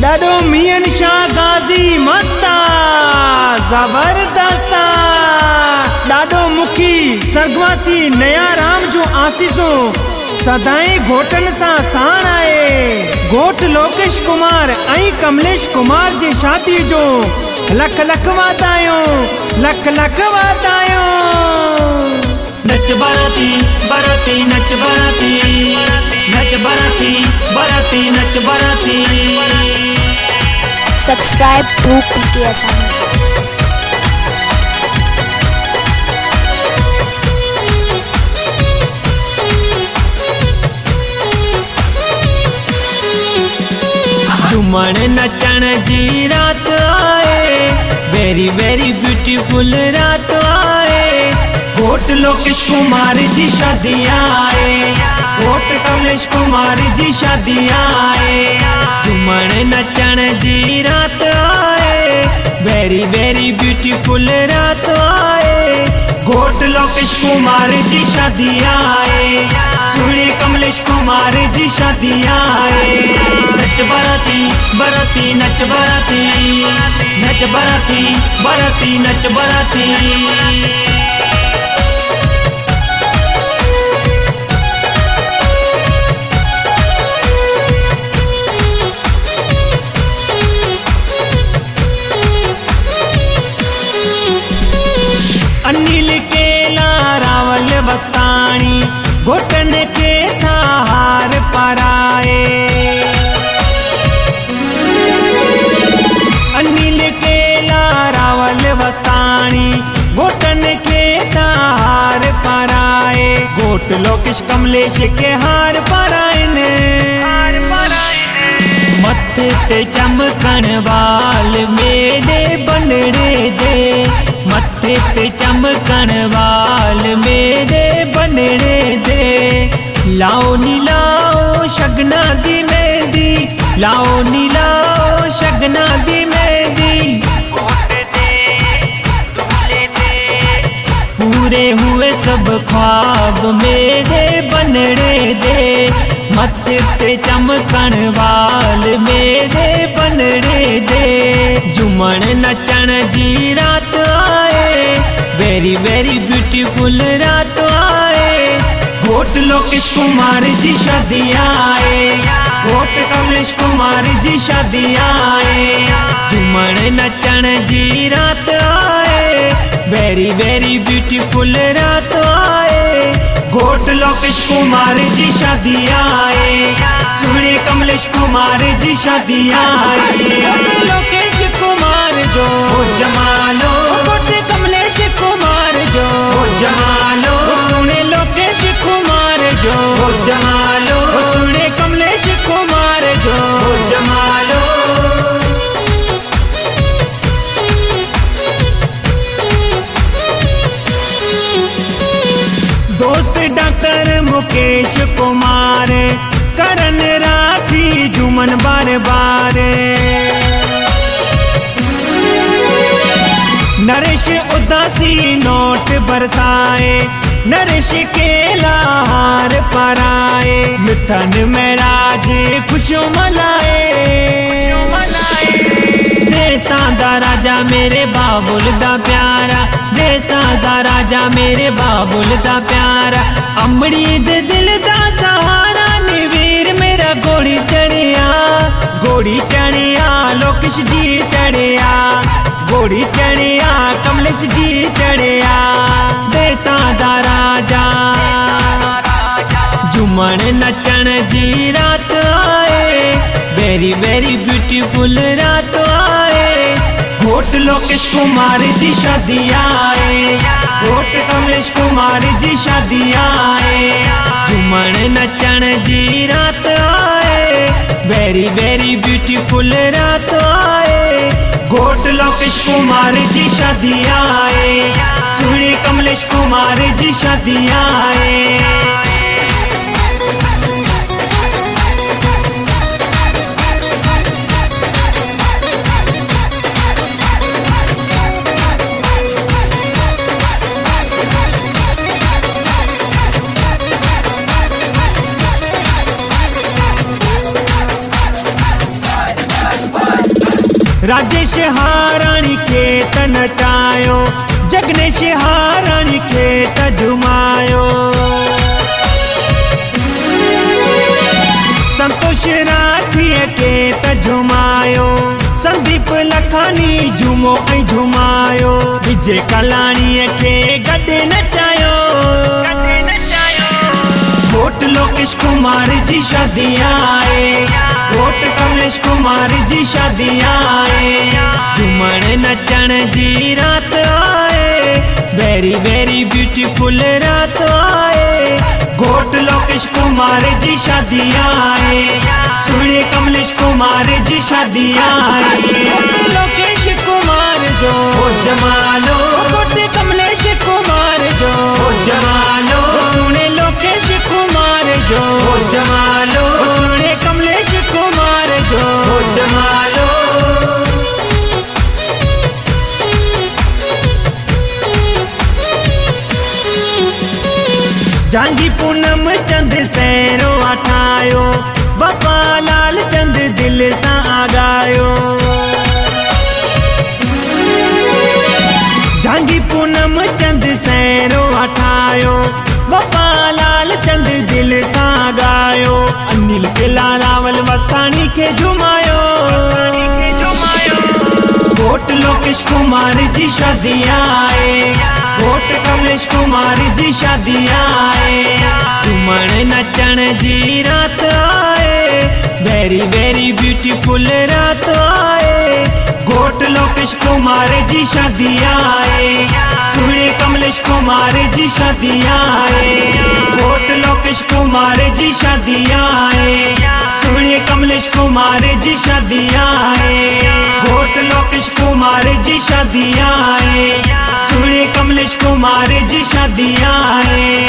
ॾाढो मियन शाह गाज़ी मस्ता ज़बरदस्ता ॾाढो मुखी सरगवासी नया राम जो आसीसो सदाई घोटन सा साण आए। घोट लोकेश कुमार ऐं कमलेश कुमार जे शादी जो लख लख वाधायूं, लख लख वाधायूं। नच बाराती बाराती नच बाराती, नच बाराती बाराती नच बाराती। Subscribe to PKSN. झूमण नचण जी रात आए, वेरी वेरी ब्यूटीफुल रात आए। घोट लोकेश कुमार जी शादी आए, घोट कमलेश कुमार जी शादी आए। झूमण नचण जी रात आए, वेरी वेरी ब्यूटीफुल रात आए। घोट लोकेश कुमार जी शादी आए, सुने कमलेश कुमार जी शादी आए। नच बाराती बाराती नच बाराती, नच बाराती बाराती नच बाराती। अनिल केला रावल बस्तानी, घोटन के था हार पराए। अनिल केला रावल बस्तानी, घोटन के था हार पराए। घोट लोकेश कमलेश के हार परायन, मथे ते चमकण वाल मेरे बनड़े दे। मथे ते चमकण वाल मेरे बनड़े दे। लाओ नी लाओ शगना दी मेहंदी, लाओ नी लाओ शगना दी मेहंदी। पूरे हुए सब ख्वाब मेरे बनड़े दे। मथे ते चमकण वाल मेरे बनड़े दे। झूमण नचण जी रात आए, वेरी वेरी ब्यूटीफुल रात आए। घोट लोकेश कुमार जी शादी आए, घोट कमलेश कुमार जी शादी आए। झूमण नचण जी रात आए, वेरी वेरी ब्यूटीफुल रात आए। घोट लोकेश कुमार जी शादी आए, सुने कमलेश कुमार जी शादी आए। लोकेश कुमार जो जमालो, घोट कमलेश कुमार जो जमालो। सुने लोकेश कुमार जो जमालो, सुने कमलेश कुमार जो जमालो। दोस्त डॉक्टर मुकेश कुमार, करण राठी झूमन बार बार। नरेश उदासी नोट बरसाए, नरेश केला हार पराए। मिथन में राज खुशियों मलाए, देसां दा राजा मेरे बाबुल दा प्यारा। देसां दा राजा मेरे बाबुल दा प्यारा। अमड़ी दे दिल दा सहारा नी वीर मेरा घोड़ी चढ़िया, घोड़ी चढ़िया लोकेश जी चढ़िया। घोड़ी चढ़िया कमलेश जी चढ़िया। देसां दा राजा झूमण नचण जी रात आए, वेरी वेरी ब्यूटीफुल रात आए। घोट लोकेश कुमार जी शादी आए, घोट कमलेश कुमार जी शादी आए। झूमण नचण जी रात आए, वेरी वेरी ब्यूटीफुल रात आए। घोट लोकेश कुमार जी शादी आए, सुने कमलेश कुमार जी शादी आए। राजेश हाराणी खेत नचायो, जगनेश हाराणी खेत झुमायो, संतोष राठीअ खेत झुमायो, संदीप लखानी झूमो ऐं झुमायो, विजय कलाणीअ खे गॾु नचायो। घोट लोकेश कुमार जी शादी आए, घोट कमलेश कुमार जी शादी आए, झूमण नचण जी रात आए, वेरी वेरी ब्यूटीफुल रात आए, घोट लोकेश कुमार जी शादी आए, सुने कमलेश कुमार जी शादी आए, लोकेश कुमार जो जमालो, घोट कमलेश कुमार जो जमालो, सुने लोकेश कुमार जो जमालो, सुने कमलेश कुमार जो जमालो। जांगी पूनम चंद सैरो अठायो, बापा लाल चंद दिल सा आगायो, जांगी पूनम चंद सैरो अठायो, बापा लाल चंद दिल सा गायो, अनिल के लारावल मस्तानी के झुमायो, घोट लोकेश कुमार जी शादी आए, घोट कमलेश कुमार जी शादी आए, झूमण नचण जी रात आए, वेरी वेरी ब्यूटीफुल रात आए, घोट लोकेश कुमार जी शादी आए, सुने कमलेश कुमार जी शादी आए, घोट लोकेश कुमार जी शादी आए, सुने कमलेश कुमार जी शादी आए, घोट लोकेश कुमार जी शादी आए, सुने कमलेश कुमार जी शादी आए।